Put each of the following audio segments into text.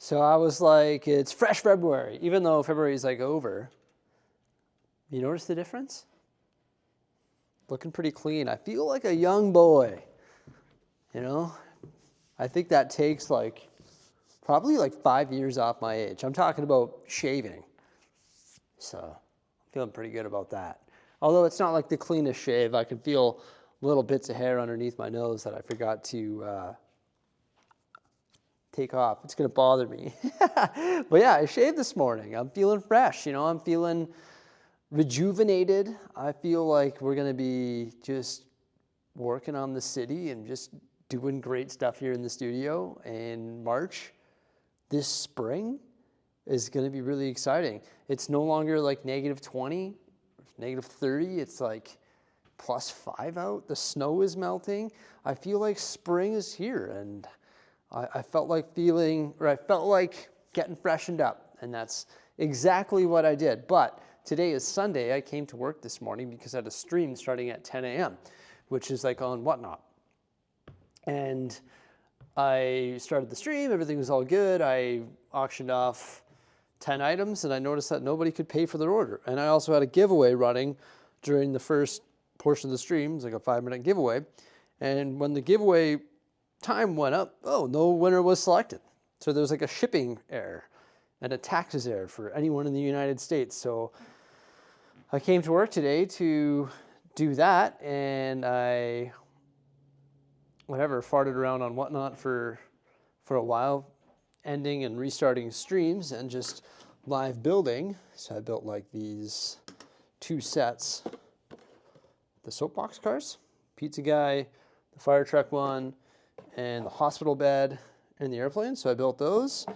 So I was like, it's fresh February, even though February is like over. You notice the difference? Looking pretty clean. I feel like a young boy, you know? I think that takes like, probably like 5 years off my age. I'm talking about shaving. So I'm feeling pretty good about that. Although it's not like the cleanest shave. I can feel little bits of hair underneath my nose that I forgot to take off. It's gonna bother me. But yeah, I shaved this morning. I'm feeling fresh, you know, I'm feeling rejuvenated. I feel like we're gonna be just working on the city and just doing great stuff here in the studio in March. This spring is gonna be really exciting. It's no longer like -20, -30, it's like +5 out. The snow is melting. I feel like spring is here, and I felt like getting freshened up, and that's exactly what I did. But today is Sunday. I came to work this morning because I had a stream starting at 10 a.m., which is like on Whatnot. And I started the stream, everything was all good. I auctioned off 10 items, and I noticed that nobody could pay for their order. And I also had a giveaway running during the first portion of the stream. It was like a 5-minute giveaway. And when the giveaway time went up, no winner was selected. So there was like a shipping error and a taxes error for anyone in the United States. So I came to work today to do that, and I farted around on Whatnot for a while, ending and restarting streams and just live building. So I built like these 2 sets, the soapbox cars, pizza guy, the fire truck one, and the hospital bed and the airplane. So I built those.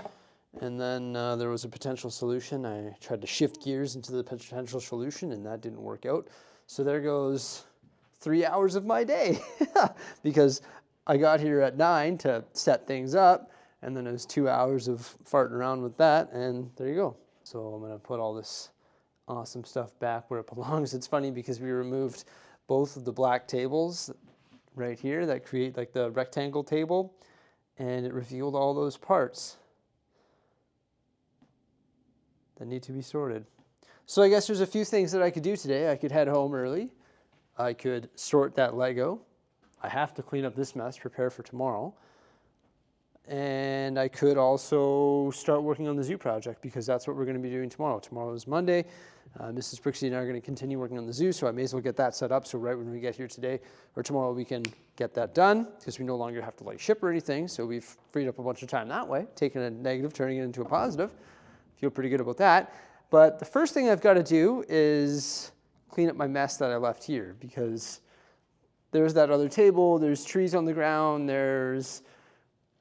And then there was a potential solution. I tried to shift gears into the potential solution, and that didn't work out. So there goes 3 hours of my day because I got here at 9 to set things up, and then it was 2 hours of farting around with that, and there you go. So I'm gonna put all this awesome stuff back where it belongs. It's funny because we removed both of the black tables right here that create like the rectangle table, and it revealed all those parts that need to be sorted. So I guess there's a few things that I could do today. I could head home early. I could sort that Lego. I have to clean up this mess, prepare for tomorrow. And I could also start working on the zoo project because that's what we're going to be doing tomorrow. Tomorrow is Monday. Mrs. Bricksie and I are going to continue working on the zoo, so I may as well get that set up so right when we get here today or tomorrow we can get that done because we no longer have to like ship or anything, so we've freed up a bunch of time that way, taking a negative, turning it into a positive. Feel pretty good about that. But the first thing I've got to do is clean up my mess that I left here because there's that other table, there's trees on the ground, there's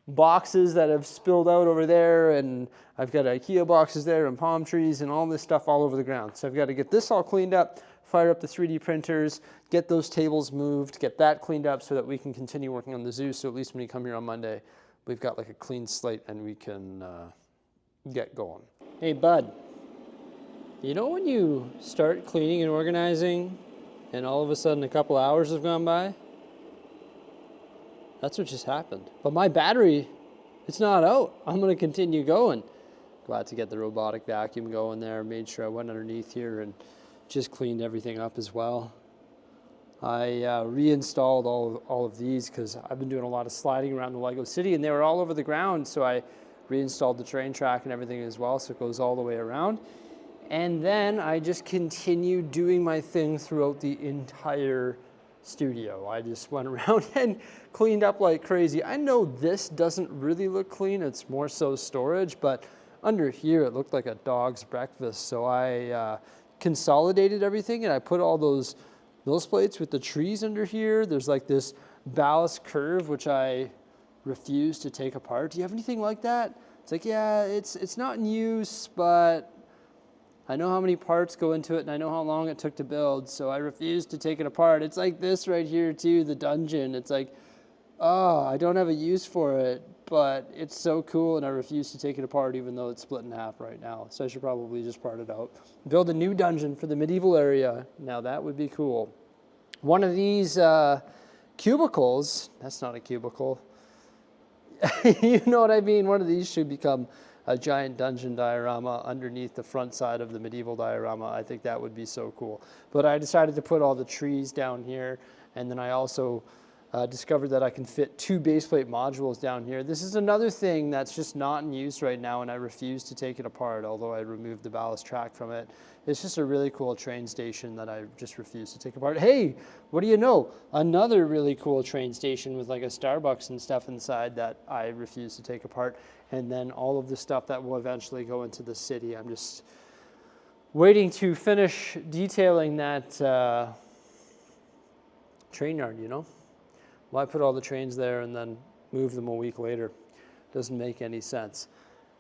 boxes that have spilled out over there, and I've got IKEA boxes there and palm trees and all this stuff all over the ground. So I've got to get this all cleaned up, fire up the 3D printers, get those tables moved, get that cleaned up so that we can continue working on the zoo. So at least when you come here on Monday, we've got like a clean slate and we can get going. Hey bud, you know when you start cleaning and organizing and all of a sudden a couple hours have gone by? That's what just happened. But my battery, it's not out. I'm gonna continue going. Glad to get the robotic vacuum going there. Made sure I went underneath here and just cleaned everything up as well. I reinstalled all of these because I've been doing a lot of sliding around the Lego City and they were all over the ground. So I reinstalled the train track and everything as well. So it goes all the way around. And then I just continued doing my thing throughout the entire studio. I just went around and cleaned up like crazy. I know this doesn't really look clean, it's more so storage, but under here it looked like a dog's breakfast. So I consolidated everything and I put all those plates with the trees under here. There's like this ballast curve which I refuse to take apart. Do you have anything like that? It's like, yeah, it's not in use, but I know how many parts go into it and I know how long it took to build, so I refuse to take it apart. It's like this right here too, the dungeon. It's like, oh, I don't have a use for it, but it's so cool and I refuse to take it apart even though it's split in half right now. So I should probably just part it out. Build a new dungeon for the medieval area. Now that would be cool. One of these cubicles, that's not a cubicle. You know what I mean? One of these should become a giant dungeon diorama underneath the front side of the medieval diorama. I think that would be so cool. But I decided to put all the trees down here, and then I also discovered that I can fit 2 baseplate modules down here. This is another thing that's just not in use right now, and I refuse to take it apart, although I removed the ballast track from it. It's just a really cool train station that I just refuse to take apart. Hey, what do you know? Another really cool train station with like a Starbucks and stuff inside that I refuse to take apart. And then all of the stuff that will eventually go into the city. I'm just waiting to finish detailing that train yard, you know? Why put all the trains there and then move them a week later? Doesn't make any sense.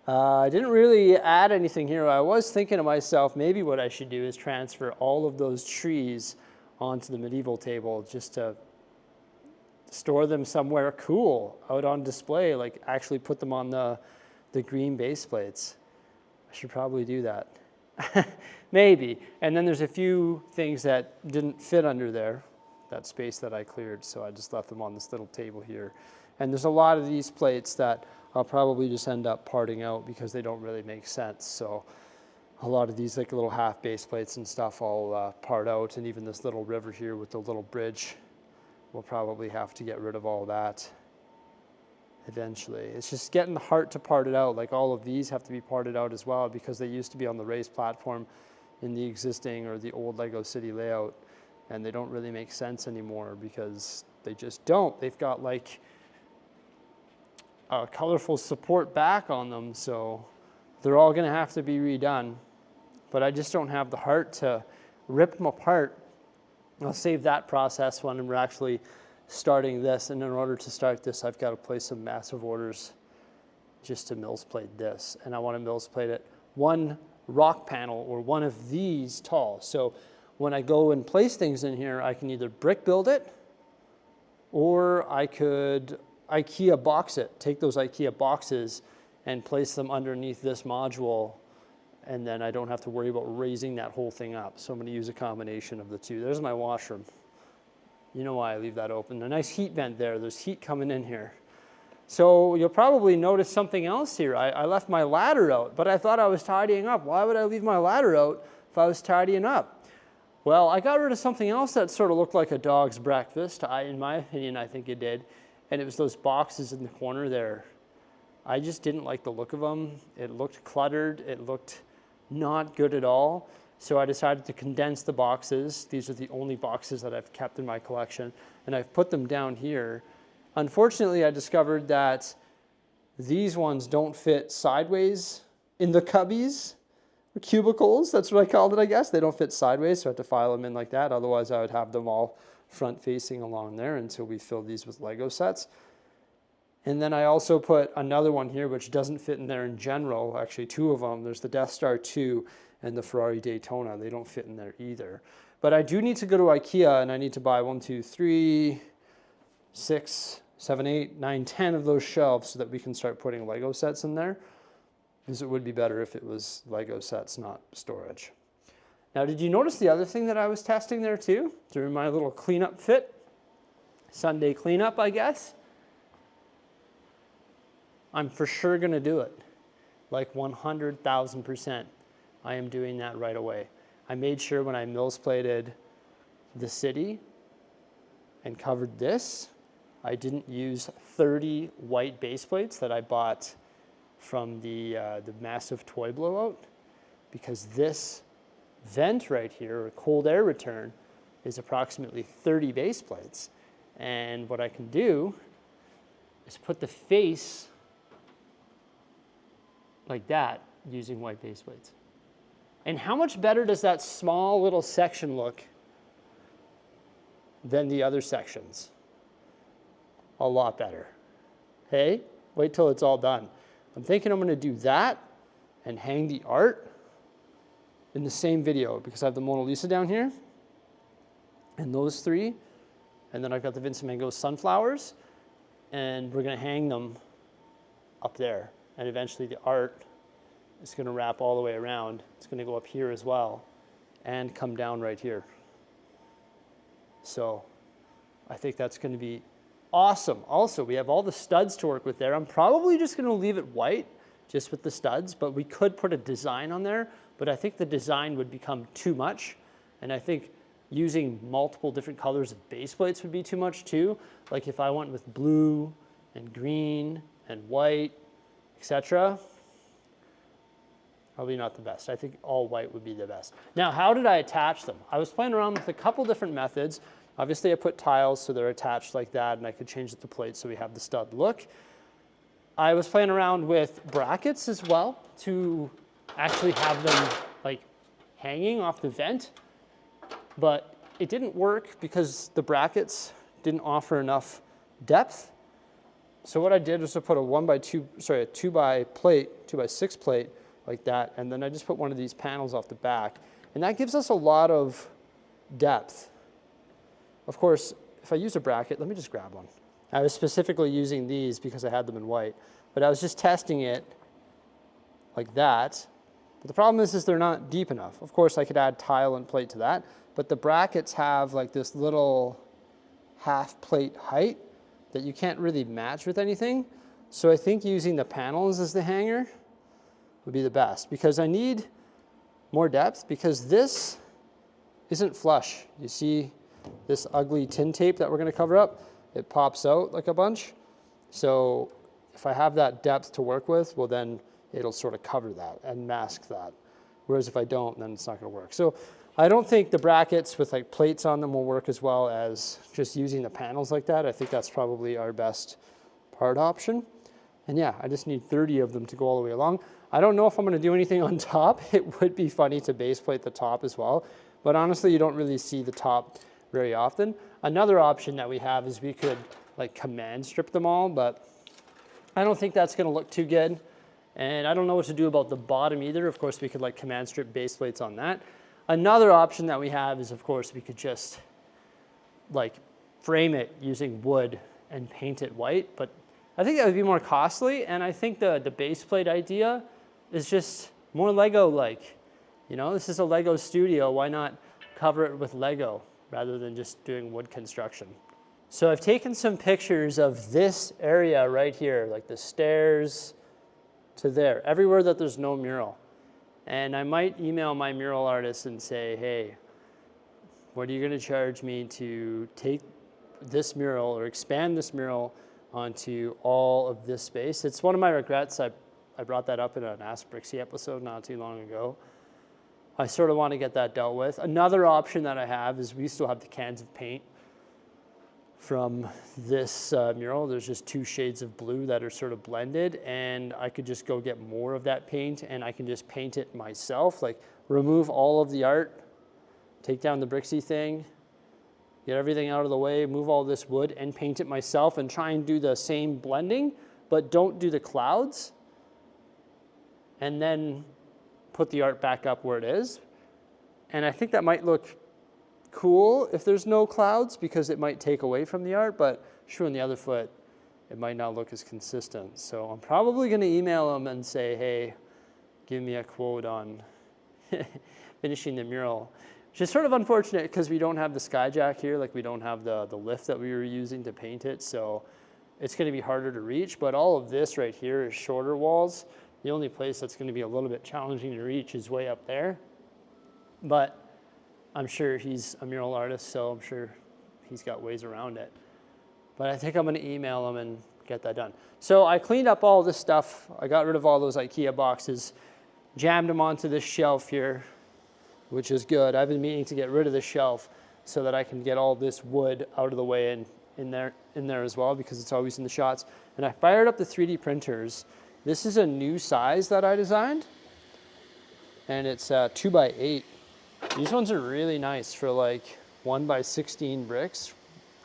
I didn't really add anything here. I was thinking to myself, maybe what I should do is transfer all of those trees onto the medieval table just to store them somewhere cool out on display, like actually put them on the green base plates. I should probably do that. Maybe. And then there's a few things that didn't fit under there, that space that I cleared, so I just left them on this little table here. And there's a lot of these plates that I'll probably just end up parting out because they don't really make sense. So a lot of these like little half base plates and stuff I'll part out, and even this little river here with the little bridge, we'll probably have to get rid of all that eventually. It's just getting the heart to part it out. Like all of these have to be parted out as well because they used to be on the raised platform in the existing or the old Lego City layout, and they don't really make sense anymore because they just don't. They've got like a colorful support back on them, so they're all gonna have to be redone. But I just don't have the heart to rip them apart. I'll save that process when we're actually starting this, and in order to start this, I've got to place some massive orders just to mills plate this, and I want to mills plate it one rock panel or one of these tall. So when I go and place things in here, I can either brick build it, or I could IKEA box it, take those IKEA boxes and place them underneath this module, and then I don't have to worry about raising that whole thing up. So I'm gonna use a combination of the two. There's my washroom. You know why I leave that open. A nice heat vent there. There's heat coming in here. So you'll probably notice something else here. I left my ladder out, but I thought I was tidying up. Why would I leave my ladder out if I was tidying up? Well, I got rid of something else that sort of looked like a dog's breakfast. In my opinion, I think it did. And it was those boxes in the corner there. I just didn't like the look of them. It looked cluttered. It looked not good at all. So I decided to condense the boxes. These are the only boxes that I've kept in my collection, and I've put them down here. Unfortunately, I discovered that these ones don't fit sideways in the cubbies, or cubicles. That's what I called it, I guess. They don't fit sideways, so I had to file them in like that. Otherwise, I would have them all front facing along there until we fill these with Lego sets. And then I also put another one here which doesn't fit in there in general, actually 2 of them. There's the Death Star 2 and the Ferrari Daytona. They don't fit in there either. But I do need to go to IKEA, and I need to buy 1, 2, 3, 6, 7, 8, 9, 10 of those shelves so that we can start putting Lego sets in there, because it would be better if it was Lego sets, not storage. Now, did you notice the other thing that I was testing there too, during my little cleanup fit? Sunday cleanup, I guess. I'm for sure gonna do it. Like 100,000%. I am doing that right away. I made sure when I mills plated the city and covered this, I didn't use 30 white base plates that I bought from the massive toy blowout, because this vent right here, or cold air return, is approximately 30 base plates. And what I can do is put the face like that using white base plates. And how much better does that small little section look than the other sections? A lot better. Hey, wait till it's all done. I'm thinking I'm gonna do that and hang the art in the same video, because I have the Mona Lisa down here and those 3, and then I've got the Vincent van Gogh sunflowers, and we're gonna hang them up there, and eventually the art is gonna wrap all the way around. It's gonna go up here as well and come down right here. So I think that's gonna be awesome. Also, we have all the studs to work with there. I'm probably just gonna leave it white just with the studs, but we could put a design on there, but I think the design would become too much. And I think using multiple different colors of base plates would be too much too. Like if I went with blue and green and white, etc., probably not the best. I think all white would be the best. Now, how did I attach them? I was playing around with a couple different methods. Obviously, I put tiles so they're attached like that, and I could change the plate so we have the stud look. I was playing around with brackets as well to actually have them like hanging off the vent, but it didn't work because the brackets didn't offer enough depth. So what I did was to put a 2 by 6 plate like that, and then I just put one of these panels off the back, and that gives us a lot of depth. Of course, if I use a bracket, let me just grab one. I was specifically using these because I had them in white, but I was just testing it like that. But the problem is they're not deep enough. Of course, I could add tile and plate to that, but the brackets have like this little half plate height that you can't really match with anything. So I think using the panels as the hanger would be the best, because I need more depth, because this isn't flush. You see this ugly tin tape that we're going to cover up? It pops out like a bunch. So if I have that depth to work with, well then it'll sort of cover that and mask that. Whereas if I don't, then it's not going to work. So I don't think the brackets with like plates on them will work as well as just using the panels like that. I think that's probably our best part option. And yeah, I just need 30 of them to go all the way along. I don't know if I'm going to do anything on top. It would be funny to base plate the top as well, but honestly, you don't really see the top very often. Another option that we have is we could like command strip them all, but I don't think that's going to look too good. And I don't know what to do about the bottom either. Of course, we could like command strip base plates on that. Another option that we have is, of course, we could just like frame it using wood and paint it white, but I think that would be more costly. And I think the base plate idea is just more Lego-like. You know, this is a Lego studio. Why not cover it with Lego rather than just doing wood construction? So I've taken some pictures of this area right here, like the stairs to there, everywhere that there's no mural. And I might email my mural artist and say, hey, what are you going to charge me to take this mural or expand this mural onto all of this space? It's one of my regrets. I brought that up in an Ask Bricksie episode not too long ago. I sort of want to get that dealt with. Another option that I have is we still have the cans of paint from this mural. There's just 2 shades of blue that are sort of blended, and I could just go get more of that paint and I can just paint it myself, like remove all of the art, take down the Bricksie thing, get everything out of the way, move all this wood and paint it myself and try and do the same blending, but don't do the clouds, and then put the art back up where it is. And I think that might look cool if there's no clouds, because it might take away from the art, but sure, on the other foot, it might not look as consistent. So I'm probably going to email them and say, hey, give me a quote on finishing the mural, which is sort of unfortunate because we don't have the skyjack here, like we don't have the lift that we were using to paint it, so it's going to be harder to reach. But all of this right here is shorter walls. The only place that's going to be a little bit challenging to reach is way up there. But I'm sure he's a mural artist, so I'm sure he's got ways around it. But I think I'm going to email him and get that done. So I cleaned up all this stuff. I got rid of all those IKEA boxes, jammed them onto this shelf here, which is good. I've been meaning to get rid of the shelf so that I can get all this wood out of the way and in there as well, because it's always in the shots. And I fired up the 3D printers. This is a new size that I designed, and it's 2 by 8. These ones are really nice for like 1 by 16 bricks,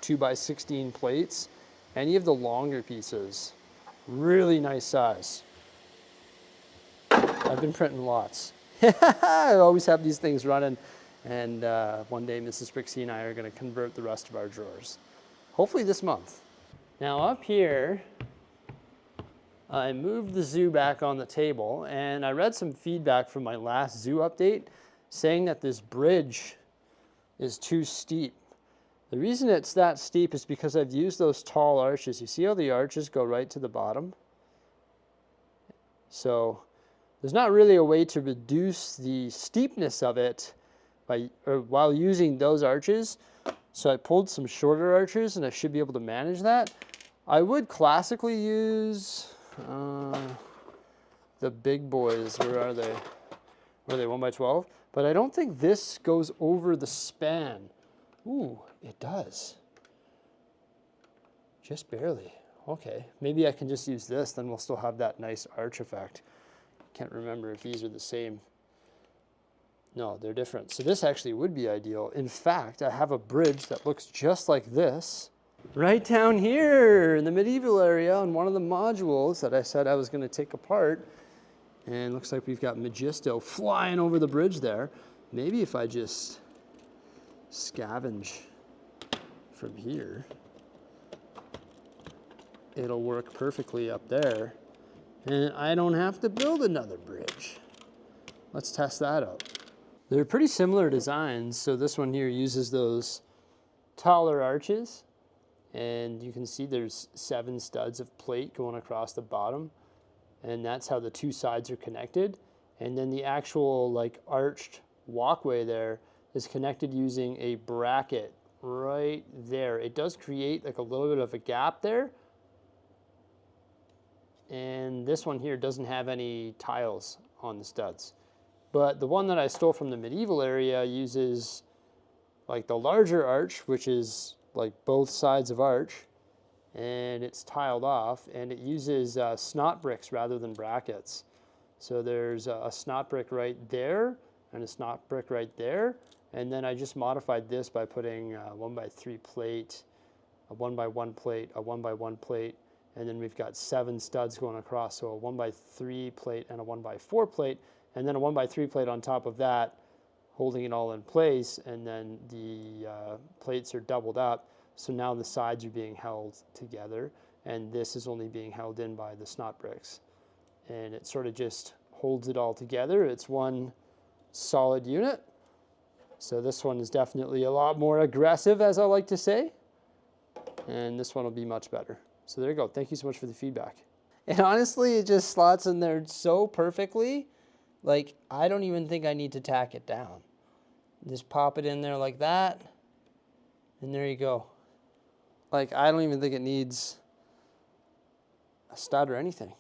2 by 16 plates, any of the longer pieces. Really nice size. I've been printing lots. I always have these things running, and one day Mrs. Bricksie and I are going to convert the rest of our drawers. Hopefully this month. Now up here, I moved the zoo back on the table, and I read some feedback from my last zoo update saying that this bridge is too steep. The reason it's that steep is because I've used those tall arches. You see how the arches go right to the bottom? So there's not really a way to reduce the steepness of it while using those arches. So I pulled some shorter arches and I should be able to manage that. I would classically use the big boys. Where are they? Were they 1x12? But I don't think this goes over the span. Ooh, it does. Just barely. Okay, maybe I can just use this, then we'll still have that nice arch effect. Can't remember if these are the same. No, they're different. So this actually would be ideal. In fact, I have a bridge that looks just like this right down here in the medieval area on one of the modules that I said I was going to take apart. And looks like we've got Magisto flying over the bridge there. Maybe if I just scavenge from here, it'll work perfectly up there. And I don't have to build another bridge. Let's test that out. They're pretty similar designs. So this one here uses those taller arches. And you can see there's 7 studs of plate going across the bottom. And that's how the 2 sides are connected. And then the actual like arched walkway there is connected using a bracket right there. It does create like a little bit of a gap there. And this one here doesn't have any tiles on the studs. But the one that I stole from the medieval area uses like the larger arch, which is like both sides of arch, and it's tiled off, and it uses snot bricks rather than brackets. So there's a snot brick right there and a snot brick right there. And then I just modified this by putting a 1x3 plate, a 1x1 plate, a 1x1 plate, and then we've got 7 studs going across, so a 1x3 plate and a 1x4 plate, and then a 1x3 plate on top of that, holding it all in place, and then the plates are doubled up, so now the sides are being held together, and this is only being held in by the snot bricks. And it sort of just holds it all together. It's one solid unit. So this one is definitely a lot more aggressive, as I like to say, and this one will be much better. So there you go. Thank you so much for the feedback. And honestly, it just slots in there so perfectly. Like, I don't even think I need to tack it down. Just pop it in there like that, and there you go. Like, I don't even think it needs a stud or anything.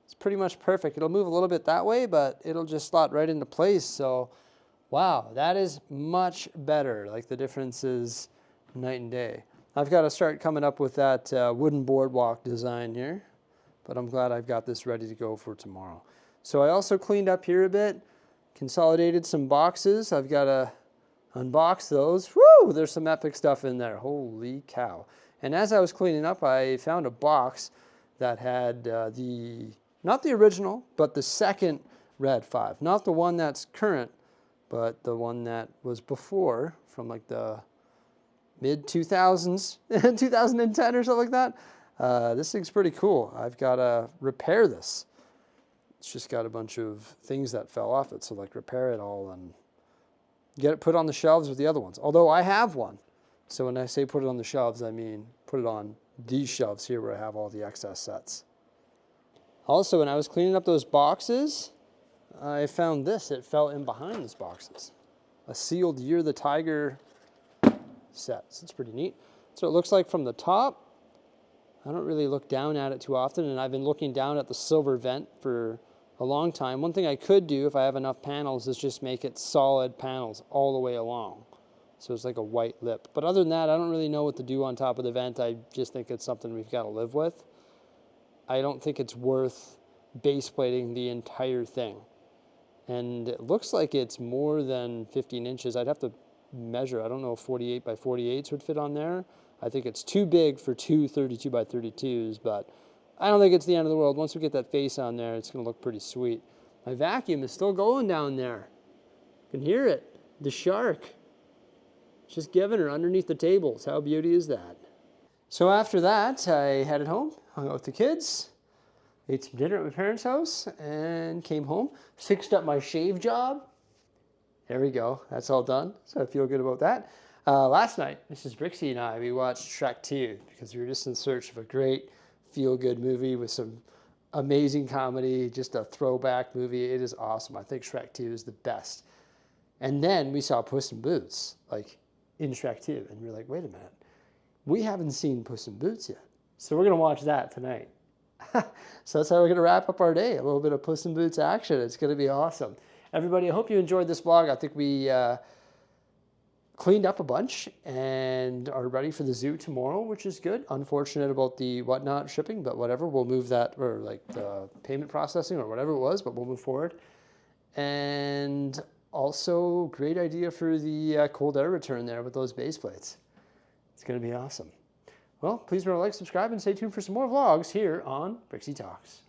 It's pretty much perfect. It'll move a little bit that way, but it'll just slot right into place. So, wow, that is much better. Like, the difference is night and day. I've got to start coming up with that wooden boardwalk design here, but I'm glad I've got this ready to go for tomorrow. So I also cleaned up here a bit, consolidated some boxes. I've got to unbox those. Woo! There's some epic stuff in there. Holy cow. And as I was cleaning up, I found a box that had not the original, but the second Red 5. Not the one that's current, but the one that was before, from like the mid-2000s, 2010 or something like that. This thing's pretty cool. I've got to repair this. It's just got a bunch of things that fell off it, so like repair it all and get it put on the shelves with the other ones. Although I have one. So when I say put it on the shelves, I mean put it on these shelves here where I have all the excess sets. Also, when I was cleaning up those boxes, I found this. It fell in behind these boxes. A sealed Year the Tiger set. So it's pretty neat. So it looks like from the top. I don't really look down at it too often, and I've been looking down at the silver vent for a long time. One thing I could do if I have enough panels is just make it solid panels all the way along. So it's like a white lip. But other than that, I don't really know what to do on top of the vent. I just think it's something we've got to live with. I don't think it's worth base plating the entire thing. And it looks like it's more than 15 inches. I'd have to measure. I don't know if 48 by 48s would fit on there. I think it's too big for two 32 by 32s, but I don't think it's the end of the world. Once we get that face on there, it's going to look pretty sweet. My vacuum is still going down there. You can hear it. The shark. It's just giving her underneath the tables. How beauty is that? So after that, I headed home, hung out with the kids, ate some dinner at my parents' house, and came home, fixed up my shave job. There we go. That's all done. So I feel good about that. Last night, Mrs. Bricksie and I, we watched Shrek 2 because we were just in search of a great feel-good movie with some amazing comedy, just a throwback movie. It is awesome. I think Shrek 2 is the best. And then we saw Puss in Boots, like in Shrek 2. And we were like, wait a minute, we haven't seen Puss in Boots yet. So we're going to watch that tonight. So that's how we're going to wrap up our day. A little bit of Puss in Boots action. It's going to be awesome. Everybody, I hope you enjoyed this vlog. I think we cleaned up a bunch and are ready for the zoo tomorrow, which is good. Unfortunate about the whatnot shipping, but whatever. We'll move that, or like the payment processing or whatever it was, but we'll move forward. And also, great idea for the cold air return there with those base plates. It's going to be awesome. Well, please remember to like, subscribe, and stay tuned for some more vlogs here on Bricksie Talks.